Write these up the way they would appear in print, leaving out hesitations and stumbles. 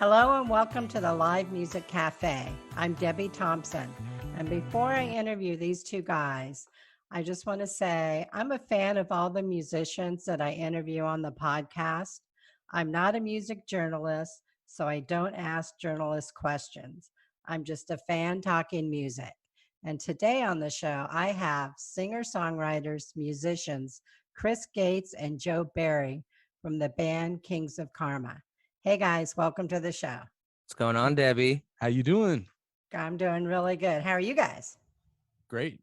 Hello and welcome to the Live Music Cafe. I'm Debbie Thompson. And before I interview these two guys, I just want to say I'm a fan of all the musicians that I interview on the podcast. I'm not a music journalist, so I don't ask journalist questions. I'm just a fan talking music. And today on the show, I have singer-songwriters, musicians, Chris Gates and Joe Barry from the band Kings of Karma. Hey guys, welcome to the show. What's going on, Debbie? How you doing? I'm doing really good. How are you guys? Great.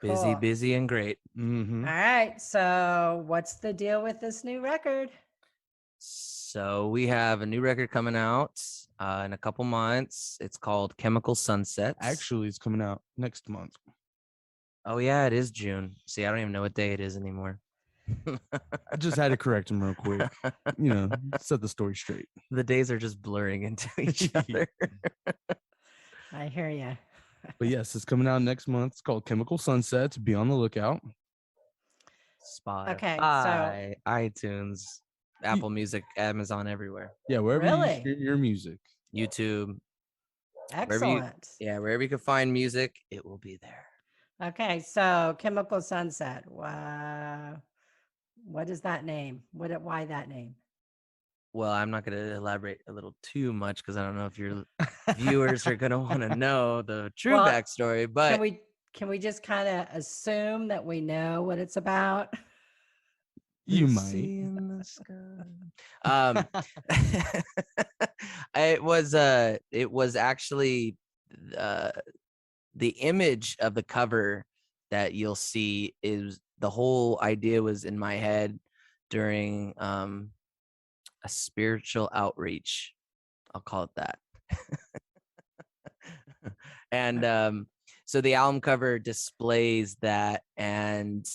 Cool. Busy, and great. Mm-hmm. All right. So, what's the deal with this new record? So we have a new record coming out in a couple months. It's called Chemical Sunsets. Actually, it's coming out next month. Oh yeah, it is June. See, I don't even know what day it is anymore. I just had to correct him real quick. Set the story straight. The days are just blurring into each other. I hear you. But yes, it's coming out next month. It's called Chemical Sunsets. Be on the lookout. Spotify, Okay, iTunes, Apple Music, Amazon, everywhere. Yeah, wherever Really? you stream your music. YouTube. Excellent. Wherever you can find music, it will be there. Okay, so Chemical Sunset. Wow. What is that name? Why that name? Well, I'm not going to elaborate a little too much because I don't know if your viewers are going to want to know the true backstory. But can we just kind of assume that we know what it's about? You might. In the sky. It was actually the image of the cover that you'll see is the whole idea was in my head during a spiritual outreach. I'll call it that. And so the album cover displays that, and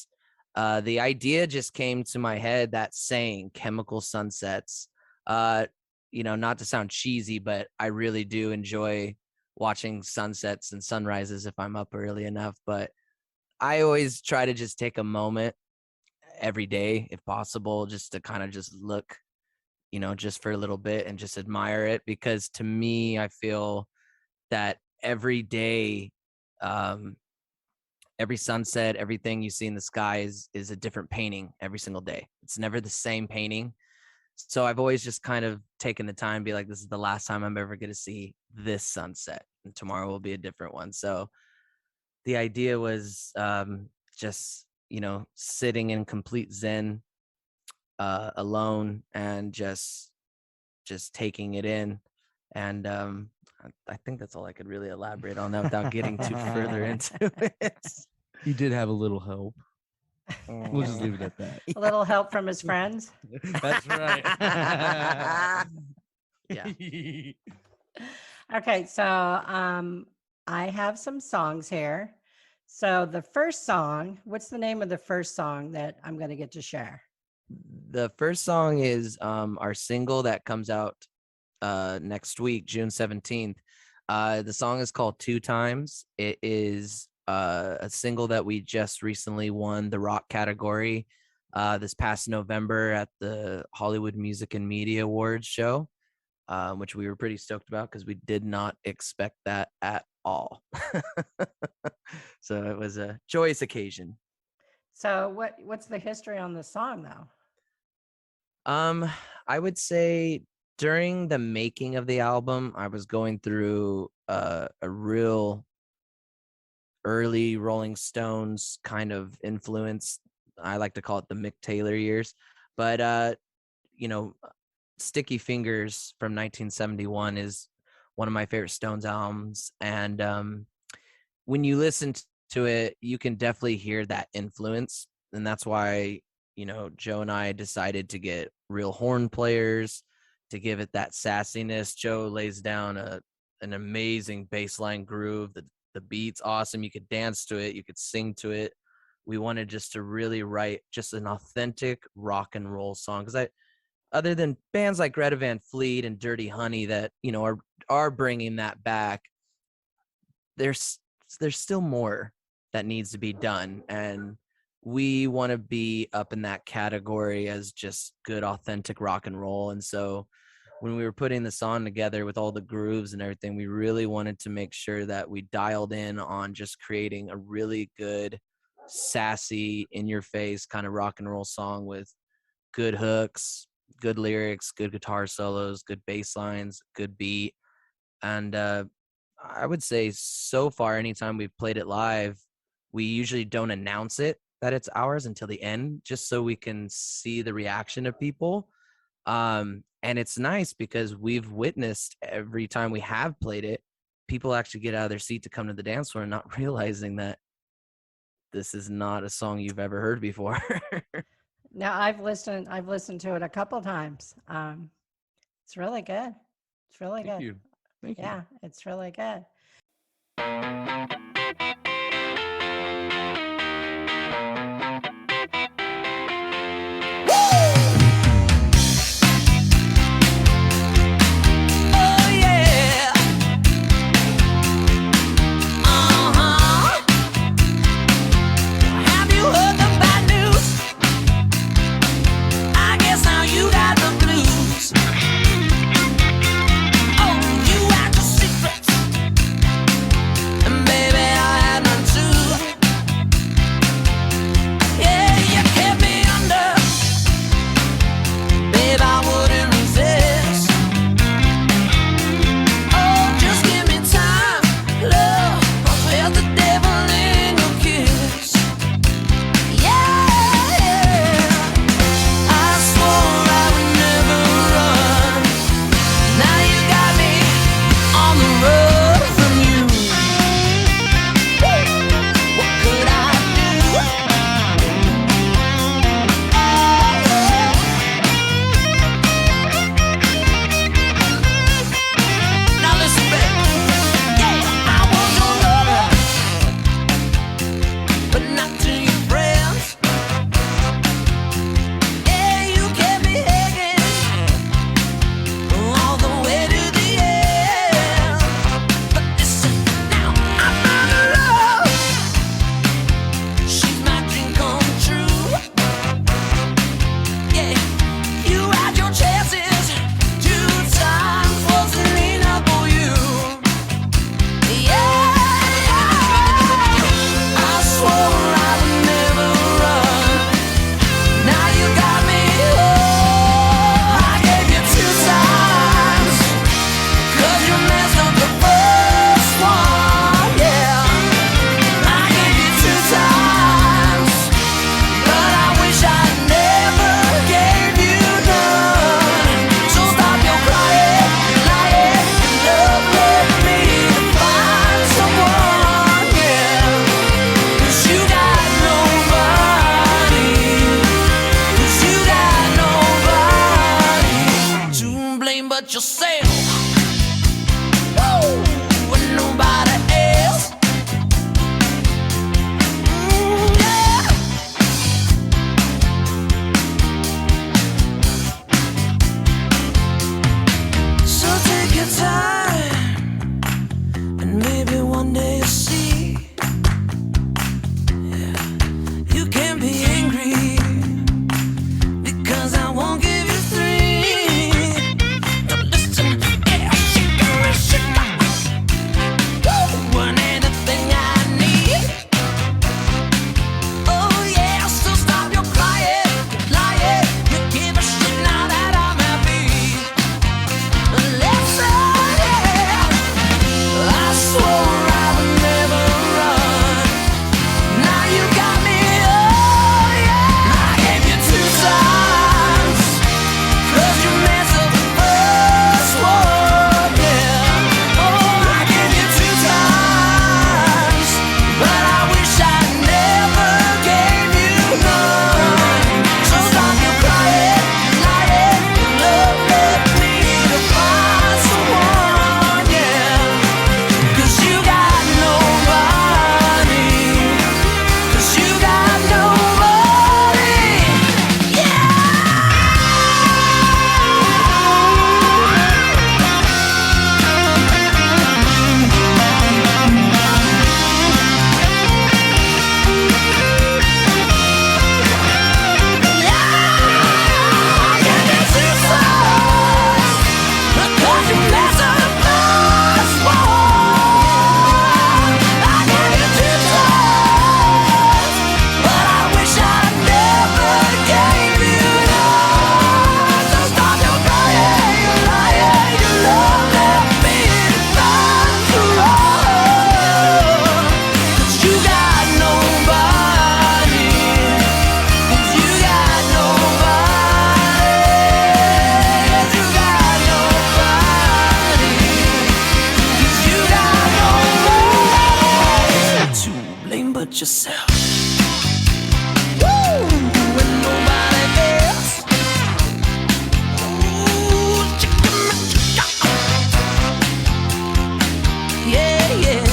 the idea just came to my head, that saying chemical sunsets. Not to sound cheesy, but I really do enjoy watching sunsets and sunrises if I'm up early enough. But I always try to just take a moment every day, if possible, just to kind of just look, just for a little bit and just admire it. Because to me, I feel that every day, every sunset, everything you see in the sky is a different painting every single day. It's never the same painting. So I've always just kind of taken the time to be like, this is the last time I'm ever going to see this sunset, and tomorrow will be a different one. So the idea was just, sitting in complete Zen, alone, and just taking it in. And I think that's all I could really elaborate on that without getting too further into it. He did have a little help. We'll just leave it at that. A little help from his friends. That's right. Yeah. Okay, so I have some songs here. So the first song, what's the name of the first song that I'm going to get to share? The first song is our single that comes out next week, June 17th. The song is called Two Times. It is a single that we just recently won the rock category this past November at the Hollywood Music and Media Awards show, which we were pretty stoked about because we did not expect that at all. So it was a joyous occasion. So what's the history on the song though? I would say during the making of the album, I was going through a real early Rolling Stones kind of influence. I like to call it the Mick Taylor years. But, Sticky Fingers from 1971 is one of my favorite Stones albums. And when you listen to it, you can definitely hear that influence. And that's why, Joe and I decided to get real horn players to give it that sassiness. Joe lays down an amazing bass line groove. The beat's awesome. You could dance to it. You could sing to it. We wanted just to really write just an authentic rock and roll song. Because other than bands like Greta Van Fleet and Dirty Honey that, are bringing that back, there's still more that needs to be done. And we want to be up in that category as just good, authentic rock and roll. And so when we were putting the song together with all the grooves and everything, we really wanted to make sure that we dialed in on just creating a really good, sassy, in your face kind of rock and roll song with good hooks, good lyrics, good guitar solos, good bass lines, good beat. And I would say so far, anytime we've played it live, we usually don't announce it that it's ours until the end, just so we can see the reaction of people. And it's nice because we've witnessed every time we have played it, people actually get out of their seat to come to the dance floor and not realizing that this is not a song you've ever heard before. Now I've listened to it a couple times. It's really good. It's really Thank good. you. Thank you. Yeah, it's really good. but yourself. Woo! When nobody else. Ooh, chicka, chicka. Yeah, yeah.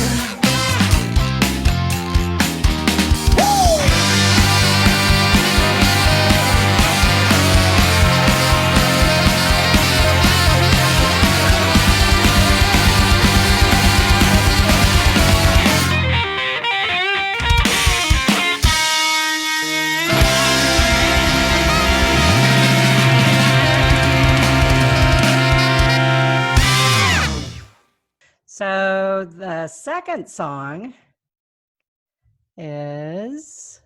So the second song is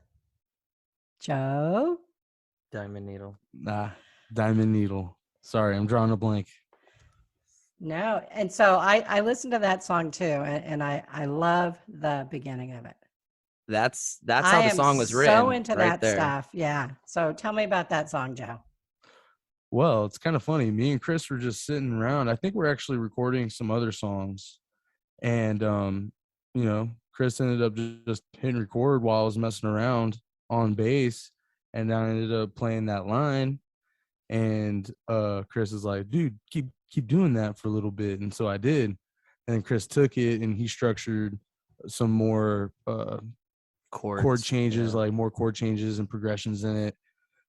Joe. Diamond Needle. Nah, Diamond Needle. Sorry, I'm drawing a blank. No, and so I listened to that song too, and I love the beginning of it. That's how the song was written. So into right that there. stuff, yeah. So tell me about that song, Joe. Well, it's kind of funny. Me and Chris were just sitting around. I think we're actually recording some other songs. And, you know, Chris ended up just hitting record while I was messing around on bass. And I ended up playing that line. And Chris is like, dude, keep doing that for a little bit. And so I did. And then Chris took it and he structured some more chord changes, yeah. like more chord changes and progressions in it,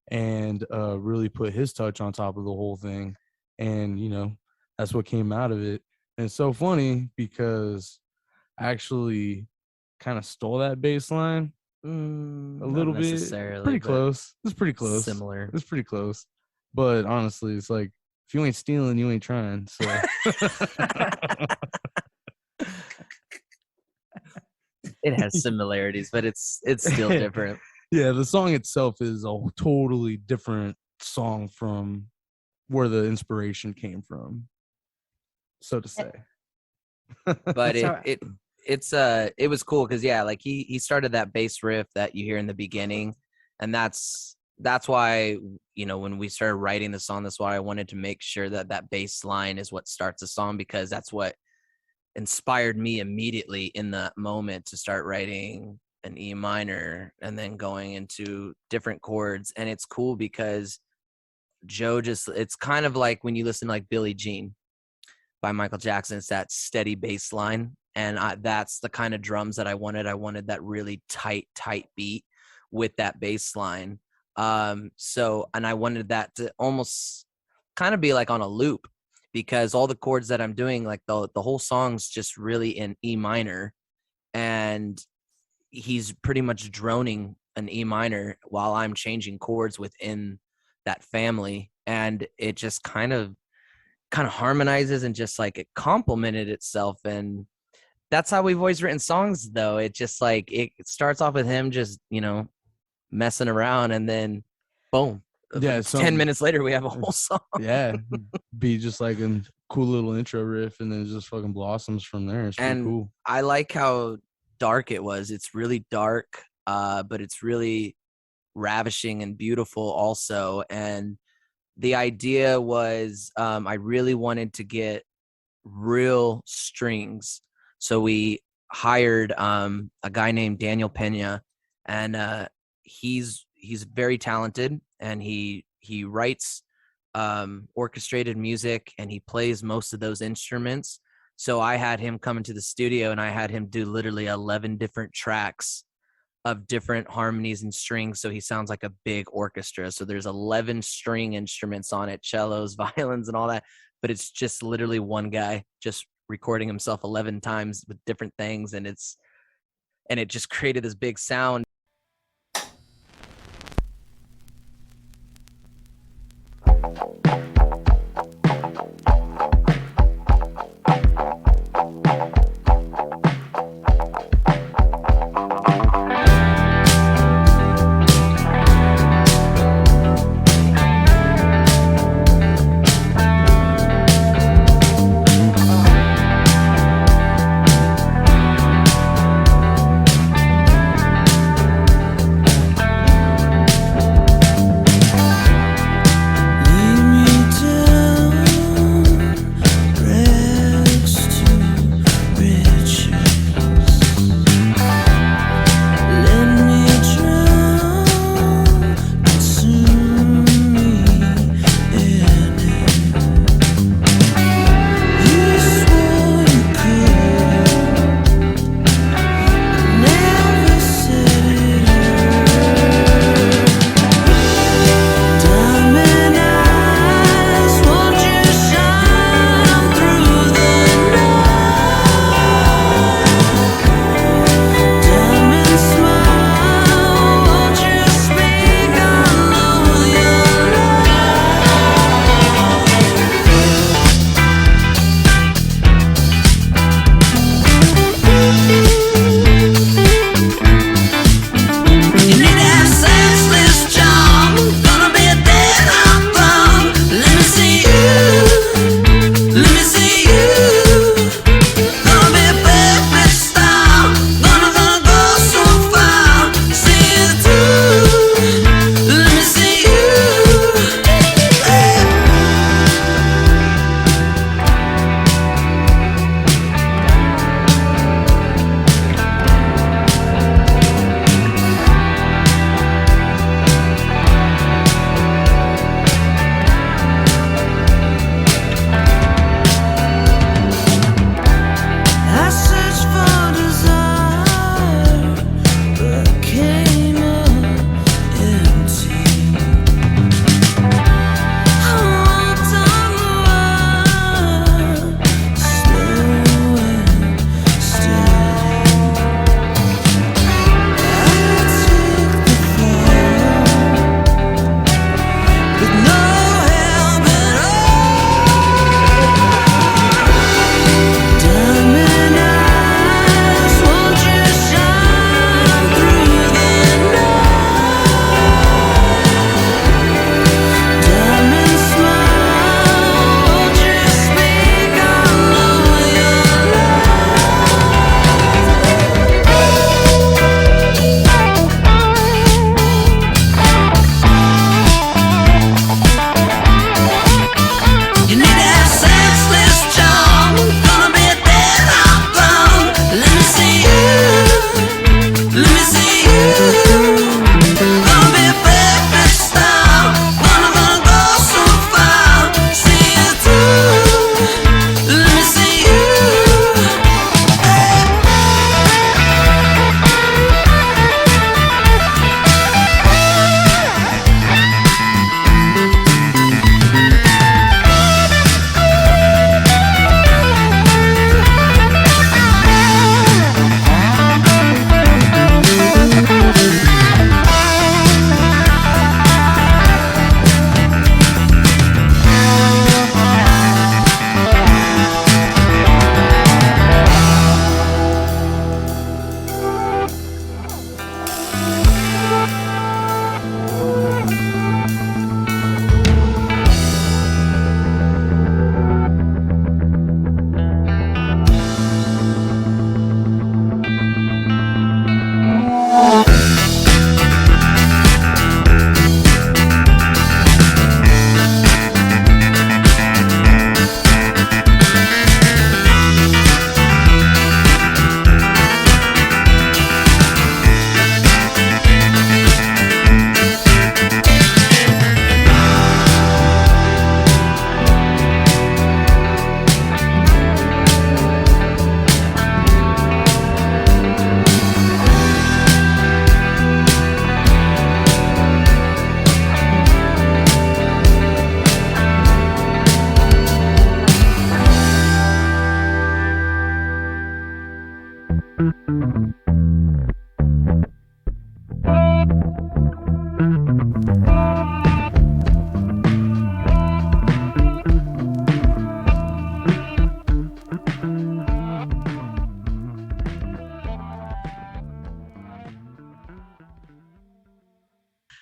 and really put his touch on top of the whole thing. And, you know, that's what came out of it. And it's so funny because I actually kind of stole that bass line a little bit. Pretty close. It's pretty close. Similar. It's pretty close. But honestly, it's like, if you ain't stealing, you ain't trying. So It has similarities, but it's still different. Yeah, the song itself is a totally different song from where the inspiration came from, so to say. But So- it was cool because yeah, like he started that bass riff that you hear in the beginning, and that's why, you know, when we started writing the song, that's why I wanted to make sure that bass line is what starts the song, because that's what inspired me immediately in that moment to start writing an E minor and then going into different chords. And it's cool because Joe it's kind of like when you listen to like Billie Jean by Michael Jackson, it's that steady bass line. And that's the kind of drums that I wanted. I wanted that really tight beat with that bass line. So, and I wanted that to almost kind of be like on a loop, because all the chords that I'm doing, like the whole song's just really in E minor, and he's pretty much droning an E minor while I'm changing chords within that family. And it just kind of harmonizes, and just like it complemented itself. And that's how we've always written songs, though. It just like, it starts off with him just, you know, messing around, and then boom. Yeah, 10 minutes later we have a whole song. Yeah, be just like a cool little intro riff, and then it just fucking blossoms from there. It's pretty cool. I like how dark it was. It's really dark, but it's really ravishing and beautiful also. And the idea was, I really wanted to get real strings, so we hired a guy named Daniel Pena, and he's very talented, and he writes orchestrated music, and he plays most of those instruments. So I had him come into the studio, and I had him do literally 11 different tracks of different harmonies and strings, so he sounds like a big orchestra. So there's 11 string instruments on it, cellos, violins, and all that, but it's just literally one guy just recording himself 11 times with different things, and it just created this big sound.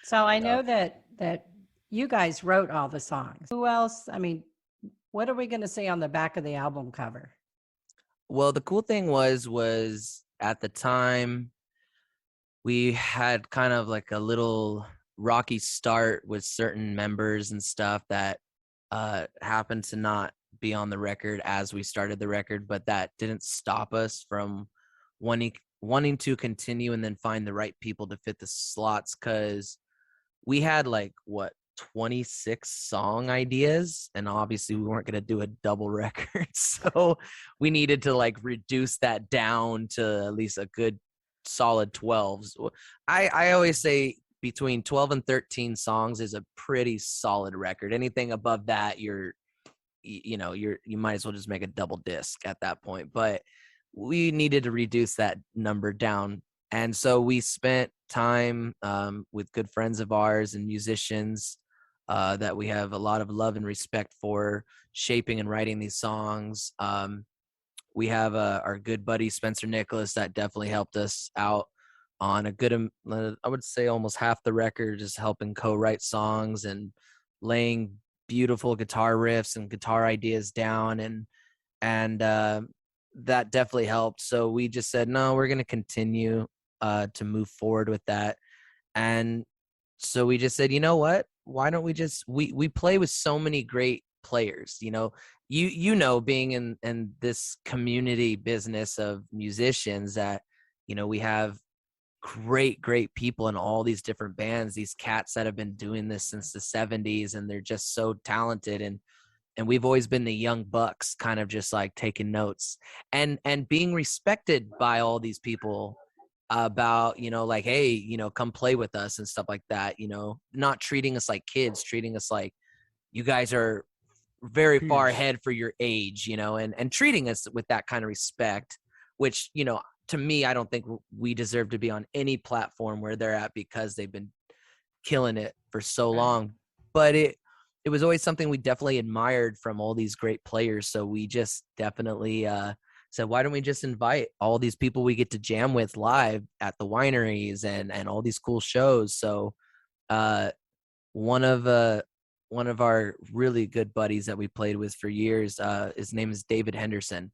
So I know that you guys wrote all the songs. Who else? I mean, what are we going to see on the back of the album cover? Well, the cool thing was at the time we had kind of like a little rocky start with certain members and stuff that happened to not be on the record as we started the record, but that didn't stop us from wanting to continue and then find the right people to fit the slots, because we had like 26 song ideas, and obviously we weren't going to do a double record. So we needed to like reduce that down to at least a good solid 12s. I always say between 12 and 13 songs is a pretty solid record. Anything above that, you might as well just make a double disc at that point. But we needed to reduce that number down, and so we spent time with good friends of ours and musicians that we have a lot of love and respect for, shaping and writing these songs. We have our good buddy Spencer Nicholas that definitely helped us out on a good, I would say almost half the record, just helping co-write songs and laying beautiful guitar riffs and guitar ideas down, and that definitely helped. So we just said, no, we're going to continue to move forward with that. And so we just said, you know what, why don't we just, we play with so many great players, being in this community business of musicians, that we have great people in all these different bands, these cats that have been doing this since the 70s, and they're just so talented, and we've always been the young bucks kind of just like taking notes and being respected by all these people about, like, hey, come play with us and stuff like that, not treating us like kids, treating us like you guys are very far ahead for your age, and treating us with that kind of respect, which, to me, I don't think we deserve to be on any platform where they're at, because they've been killing it for so long. But it was always something we definitely admired from all these great players. So we just definitely said, why don't we just invite all these people we get to jam with live at the wineries and all these cool shows. So one of our really good buddies that we played with for years, his name is David Henderson,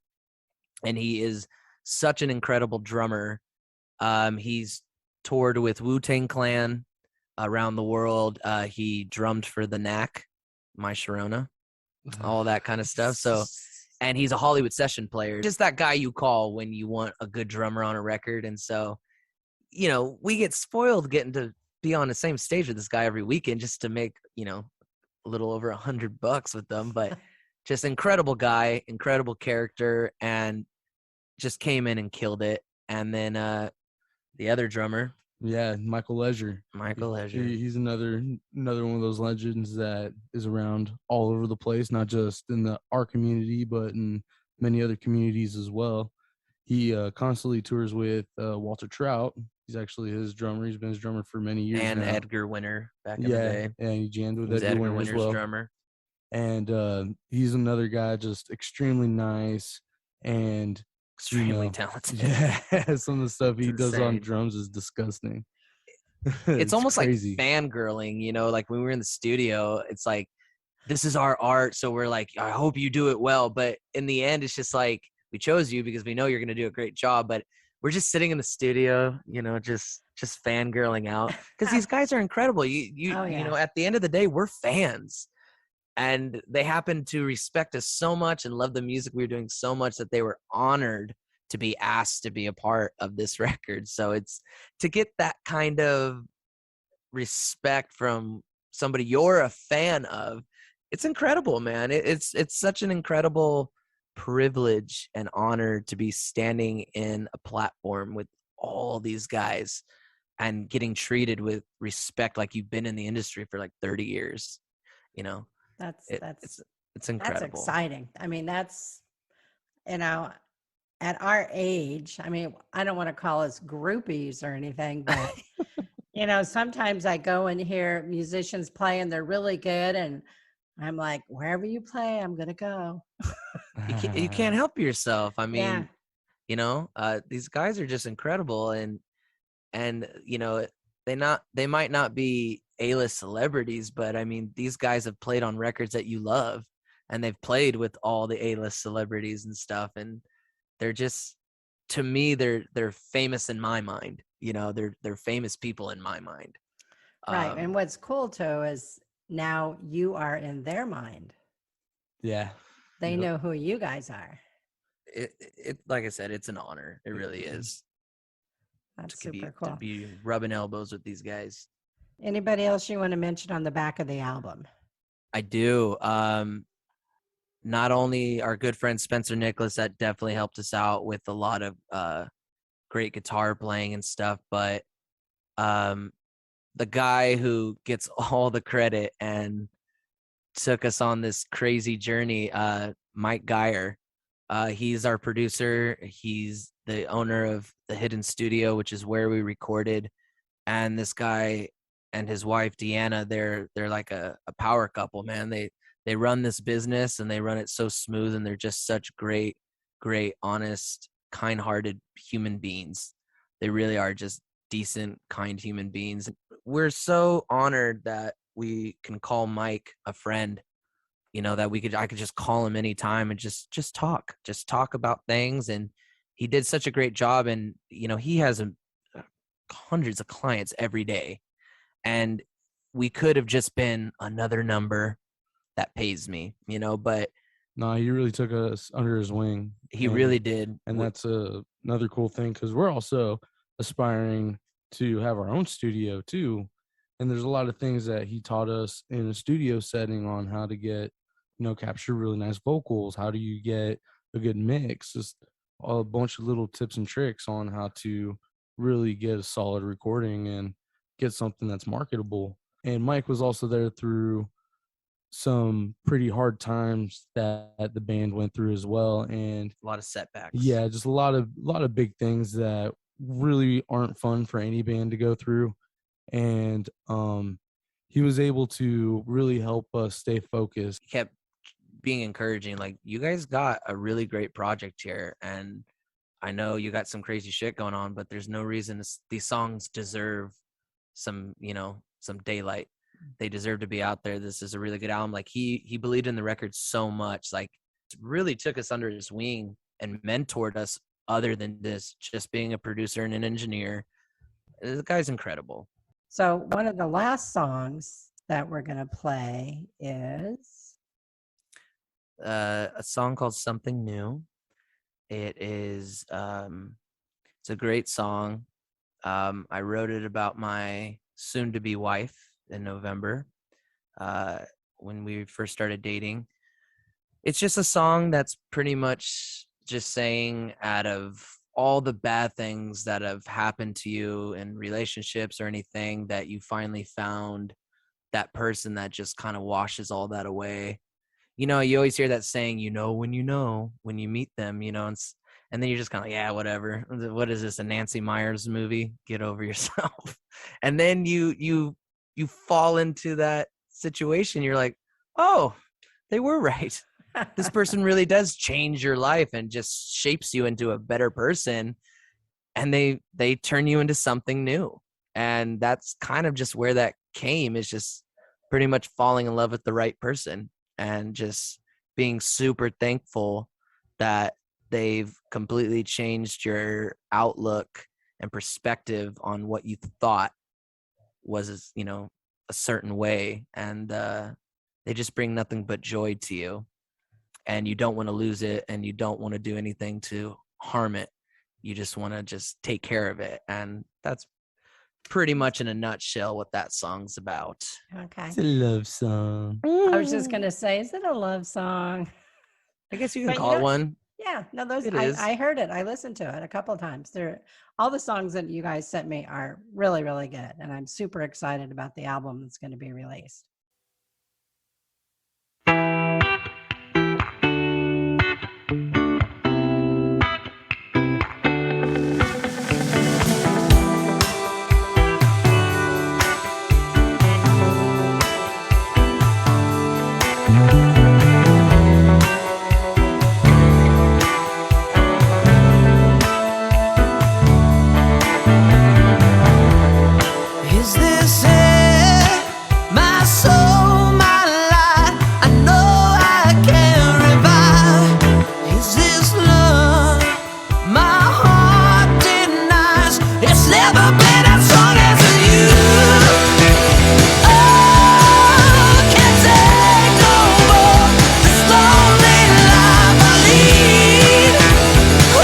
and he is such an incredible drummer. He's toured with Wu-Tang Clan around the world. He drummed for the Knack, My Sharona, all that kind of stuff. So, and he's a Hollywood session player, just that guy you call when you want a good drummer on a record. And so, we get spoiled getting to be on the same stage with this guy every weekend just to make, a little over $100 with them. But just incredible guy, incredible character, and just came in and killed it. And then the other drummer, Michael Leisure. He's another one of those legends that is around all over the place, not just in our community, but in many other communities as well. He constantly tours with Walter Trout. He's actually his drummer. He's been his drummer for many years and now. Edgar Winter back in the day. Yeah, he jammed with Edgar Winter Winter's as well. drummer. And he's another guy, just extremely nice and extremely talented. Yeah, some of the stuff he does on insane. drums is disgusting. It's almost crazy. like fangirling, like when we were in the studio, it's like, this is our art, so we're like, I hope you do it well. But in the end, it's just like, we chose you because we know you're going to do a great job. But we're just sitting in the studio, just fangirling out, because these guys are incredible. You know, at the end of the day, we're fans. And they happen to respect us so much and love the music we were doing so much that they were honored to be asked to be a part of this record. So it's to get that kind of respect from somebody you're a fan of. It's incredible, man. It's such an incredible privilege and honor to be standing in a platform with all these guys and getting treated with respect like you've been in the industry for like 30 years, It's incredible. That's exciting. I mean, that's, at our age, I mean, I don't want to call us groupies or anything, but sometimes I go and hear musicians play and they're really good, and I'm like, wherever you play, I'm gonna go. You can't help yourself. I mean, these guys are just incredible, and they might not be A-list celebrities, but I mean, these guys have played on records that you love, and they've played with all the A-list celebrities and stuff, and they're just, to me, they're famous in my mind. They're famous people in my mind. Right. And what's cool too is now you are in their mind. Yeah. They Yep. know who you guys are. It like I said, it's an honor. It really is. That's to super cool. be rubbing elbows with these guys. Anybody else you want to mention on the back of the album? I do. Not only our good friend Spencer Nicholas, that definitely helped us out with a lot of great guitar playing and stuff, but the guy who gets all the credit and took us on this crazy journey, Mike Geyer. He's our producer. He's the owner of the Hidden Studio, which is where we recorded. And this guy and his wife Deanna, they're like a power couple, man. They run this business and they run it so smooth, and they're just such great, honest, kind-hearted human beings. They really are just decent, kind human beings. We're so honored that we can call Mike a friend. That I could just call him anytime and just talk about things. And he did such a great job. And he has hundreds of clients every day, and we could have just been another number that pays me, but no, he really took us under his wing. He really did. And that's another cool thing, because we're also aspiring to have our own studio too. And there's a lot of things that he taught us in a studio setting on how to get, capture really nice vocals. How do you get a good mix? Just a bunch of little tips and tricks on how to really get a solid recording and get something that's marketable. And Mike was also there through some pretty hard times that the band went through as well, and a lot of setbacks. Yeah, just a lot of big things that really aren't fun for any band to go through. And he was able to really help us stay focused. He kept being encouraging, like, you guys got a really great project here, and I know you got some crazy shit going on, but there's no reason these songs deserve some daylight. They deserve to be out there. This is a really good album. Like, he believed in the record so much, like, really took us under his wing and mentored us, other than this just being a producer and an engineer. The guy's incredible. So one of the last songs that we're going to play is a song called Something New. It is it's a great song. I wrote it about my soon-to-be wife in November, when we first started dating. It's just a song that's pretty much just saying, out of all the bad things that have happened to you in relationships or anything, that you finally found that person that just kind of washes all that away. You always hear that saying, when you meet them, and then you're just kind of like, yeah, whatever. What is this, a Nancy Meyers movie? Get over yourself. And then you fall into that situation. You're like, oh, they were right. This person really does change your life and just shapes you into a better person. And they turn you into something new. And that's kind of just where that came, is just pretty much falling in love with the right person and just being super thankful that they've completely changed your outlook and perspective on what you thought was, a certain way. And they just bring nothing but joy to you. And you don't want to lose it, and you don't want to do anything to harm it. You just want to just take care of it. And that's pretty much in a nutshell what that song's about. Okay. It's a love song. I was just going to say, is it a love song? I guess you can But call it one. Yeah, no, those It is. I heard it. I listened to it a couple of times. All the songs that you guys sent me are really, really good. And I'm super excited about the album that's going to be released. Is this it? never been as strong as you. Oh, can't take no more this lonely life I lead. Oh,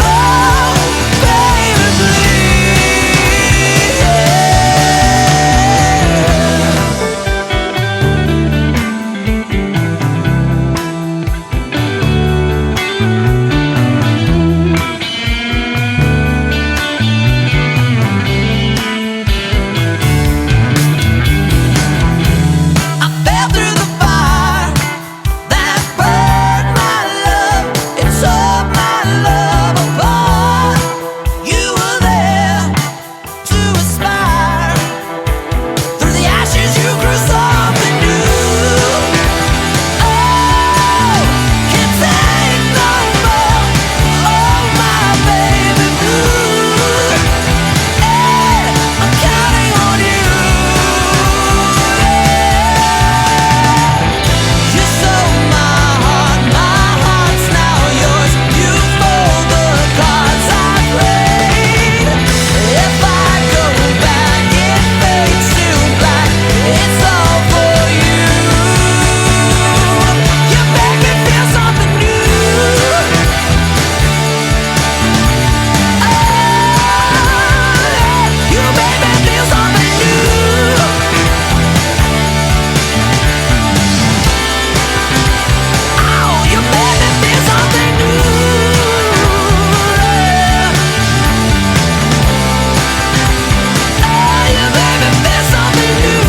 baby, please. I fell through the fire that burned my love. It tore my love apart. You were there to aspire. Through the ashes you grew something new. Oh, can't take no more. Oh, my baby blue. Hey, I'm counting on you. You stole my heart's now yours. You fold the cards I played. If I go back, it fades to black. It's all for you. You make me feel something new. Oh, you make me feel something new. Oh, you make me feel something new. Oh, you make me feel something new.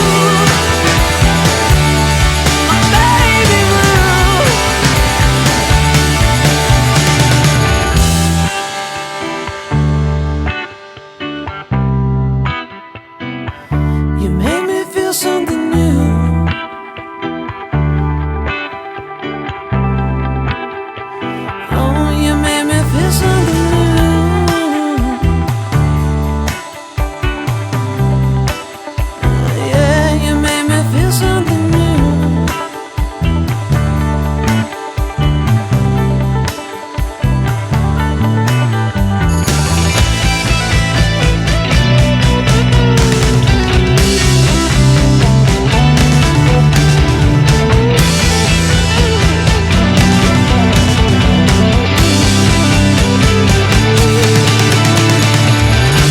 My baby blue. You make me feel something new. Oh, you made me feel something new. Yeah, you made me feel something new.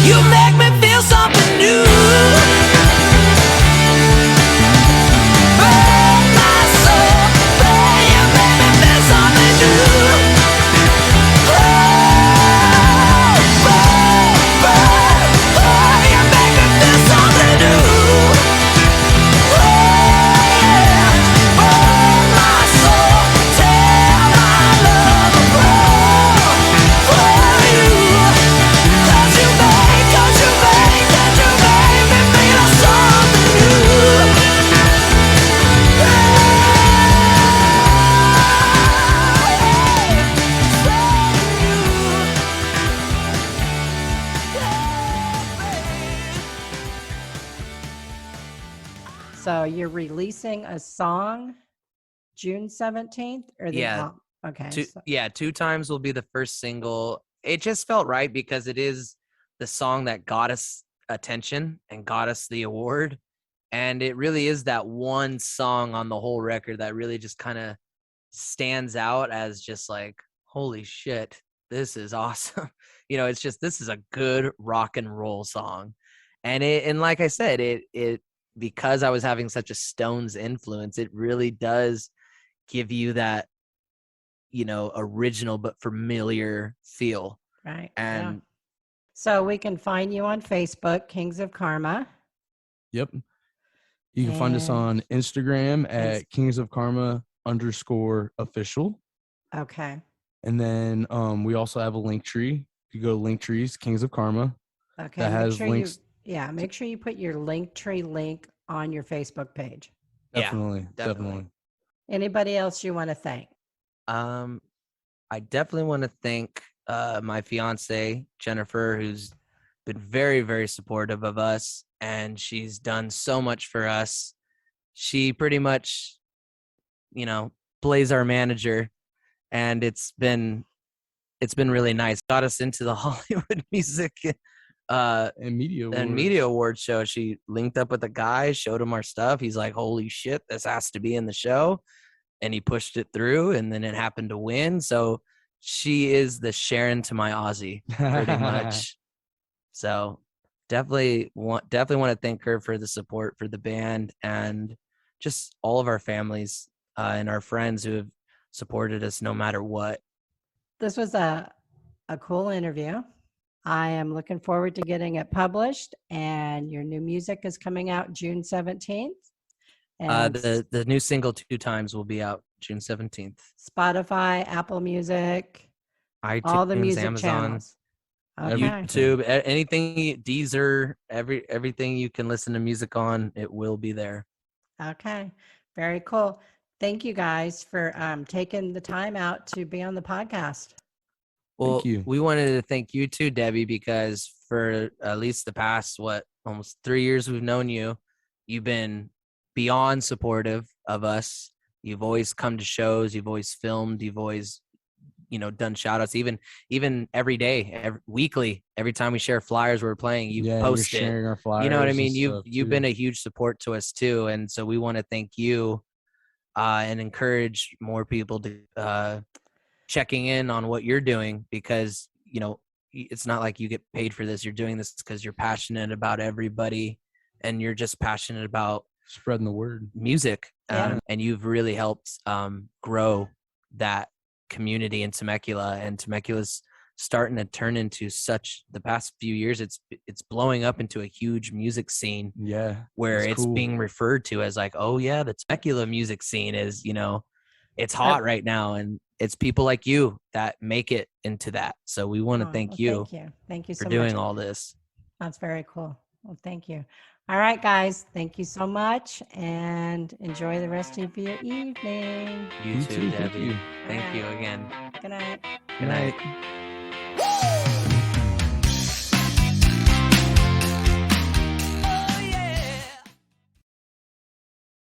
You make me feel something new. Burn my soul. Hey, you make me feel something new. Oh, you make me feel something new. Oh, yeah. Burn my soul. Tear my love apart for you. 'Cause you make me feel something new. So you're releasing a song June 17th or the Yeah, okay. Two Times will be the first single. It just felt right because it is the song that got us attention and got us the award. And it really is that one song on the whole record that really just kind of stands out as just like, holy shit, this is awesome. It's just, this is a good rock and roll song. And like I said, it because I was having such a Stones influence, it really does give you that, original but familiar feel. Right. And yeah. So we can find you on Facebook, Kings of Karma. Yep. You can find us And- on Instagram at Kings of Karma_official. Okay. And then we also have a link tree. You go to Linktree's Kings of Karma. Okay. That has links. Make sure you put your Linktree link on your Facebook page. Definitely. Anybody else you want to thank? I definitely want to thank my fiance Jennifer, who's been very, very supportive of us, and she's done so much for us. She pretty much, plays our manager, and it's been really nice. Got us into the Hollywood music and media and media awards show. She linked up with the guy, showed him our stuff. He's like, holy shit, this has to be in the show. And he pushed it through, and then it happened to win. So she is the Sharon to my Ozzy, pretty much. So definitely want to thank her for the support for the band and just all of our families and our friends who have supported us no matter what. This was a cool interview. I am looking forward to getting it published, and your new music is coming out June 17th. And The new single 2 Times will be out June 17th. Spotify, Apple Music, iTunes, all the music Amazon, channels. Okay. YouTube, anything, Deezer, everything you can listen to music on, it will be there. Okay. Very cool. Thank you guys for taking the time out to be on the podcast. Well, Thank you. we wanted to thank you too, Debbie, because for at least the past, almost 3 years we've known you, you've been beyond supportive of us. You've always come to shows. You've always filmed. You've always, done shout outs, even every day, weekly, every time we share flyers we're playing, you post you're sharing it. our flyers. You know what I and mean? stuff, You've too. been a huge support to us too. And so we want to thank you and encourage more people to checking in on what you're doing, because it's not like you get paid for this. You're doing this because you're passionate about everybody, and you're just passionate about spreading the word, Yeah. music. And you've really helped grow that community in Temecula, and Temecula's starting to turn into the past few years, it's blowing up into a huge music scene. Yeah, where it's cool. being referred to as like, oh yeah, the Temecula music scene is, it's hot right now, and it's people like you that make it into that. So we want to thank you. Thank you for so doing much. all this. That's very cool. Well, thank you. All right, guys. Thank you so much, and enjoy the rest of your evening. You too, Thank Debbie. you. Thank you again. Good night. Good night. Woo!